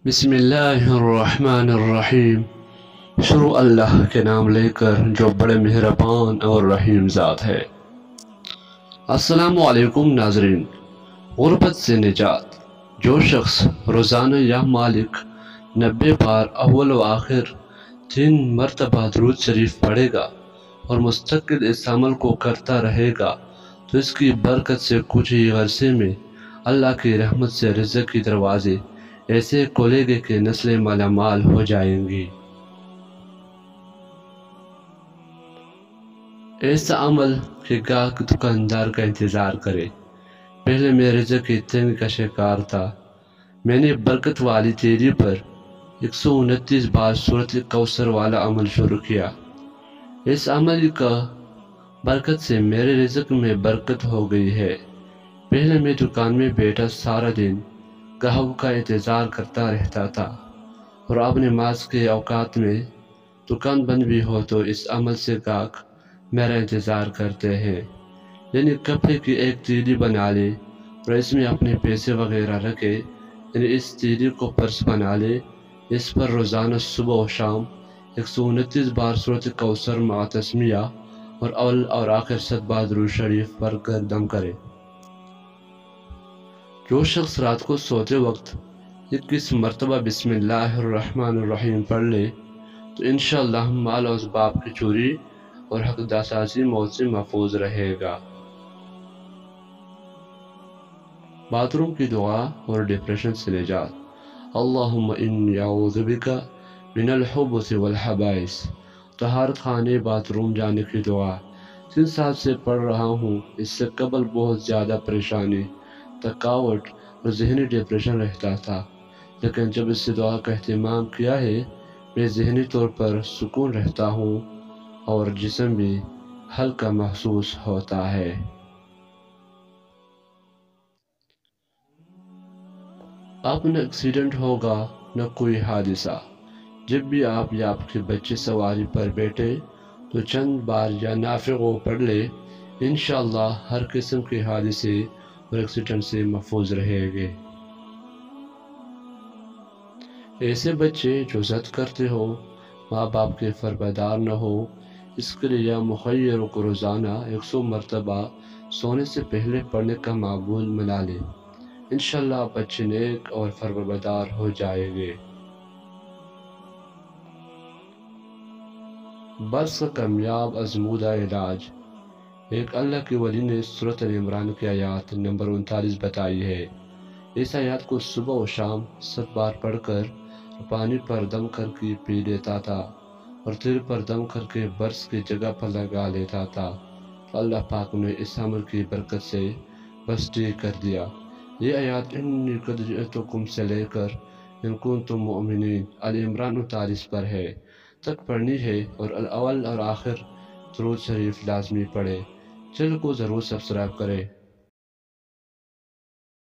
بسم اللہ الرحمن الرحیم۔ شروع اللہ کے نام لے کر جو بڑے مہربان اور رحیم ذات ہے۔ السلام علیکم ناظرین۔ غربت سے نجات۔ جو شخص روزانہ یا مالک 90 بار اول و آخر 3 مرتبہ درود شریف پڑھے گا اور مستقل اس عمل کو کرتا رہے گا تو اس کی برکت سے کچھ ہی عرصے میں اللہ کی رحمت سے رزق کی دروازے ایسے کھولے گے کہ نسلیں مالا مال ہو جائیں گی۔ ایسا عمل کہ گاہک دکاندار کا انتظار کرے۔ پہلے میں رزق کی تنگی کا شکار تھا۔ میں نے برکت والی تیری پر 129 بار سورۃ کوثر والا عمل شروع کیا۔ اس عمل کا برکت سے میرے رزق میں برکت ہو گئی ہے۔ پہلے میں دکان میں بیٹھا سارا دن گاہک کا انتظار کرتا رہتا تھا، اور اب نماز کے اوقات میں دکان بند بھی ہو تو اس عمل سے گاہک میرا انتظار کرتے ہیں۔ یعنی کپڑے کی ایک تیلی بنا لے اور اس میں اپنے پیسے وغیرہ رکھے، یعنی اس تیلی کو پرس بنا لے، اس پر روزانہ صبح و شام 129 بار سورۃ کوثر مع تسمیہ اور اول اور آخر 100 بار درود شریف پڑھ کر دم کرے۔ جو شخص رات کو سوتے وقت 21 مرتبہ بسم اللہ الرحمن الرحیم پڑھ لے تو انشاءاللہ مال و اسباب کی چوری اور حق جاسازی موت سے محفوظ رہے گا۔ باتھ روم کی دعا اور ڈپریشن سے نجات۔ اللہم انی اعوذ بک من الخبث والخبائث۔ طہارت خانے باتھ روم جانے کی دعا 3 سال سے پڑھ رہا ہوں۔ اس سے قبل بہت زیادہ پریشانی، تھکاوٹ اور ذہنی ڈپریشن رہتا تھا، لیکن جب اس دعا کا اہتمام کیا ہے میں ذہنی طور پر سکون رہتا ہوں اور جسم بھی ہلکا محسوس ہوتا ہے۔ اب نہ ایکسیڈنٹ ہوگا نہ کوئی حادثہ۔ جب بھی آپ یا آپ کے بچے سواری پر بیٹھے تو چند بار یا نافع پڑھ لے، انشاءاللہ ہر قسم کے حادثے اور ایکسیڈنٹ سے محفوظ رہیں گے۔ ایسے بچے جو ضد کرتے ہو، ماں باپ کے فرمانبردار نہ ہو، اس کے لیے مخیر کو روزانہ 100 مرتبہ سونے سے پہلے پڑھنے کا معمول بنا لے۔ انشاءاللہ بچے نیک اور فرمانبردار ہو جائیں گے۔ برس کا کامیاب آزمودہ علاج۔ ایک اللہ کے ولی نے سورۃ ال عمران کی آیات نمبر 39 بتائی ہے۔ اس آیات کو صبح و شام 7 بار پڑھ کر پانی پر دم کر کے پی لیتا تھا اور تل پر دم کر کے برس کی جگہ پر لگا لیتا تھا تو اللہ پاک نے اس عمل کی برکت سے بس ٹھیک کر دیا۔ یہ آیات انی قد جئتکم سے لے کر ان کنتم مؤمنین ال عمران 39 پر ہے تک پڑھنی ہے، اور الاول اور آخر درود شریف لازمی پڑھے۔ چینل کو ضرور سبسکرائب کریں۔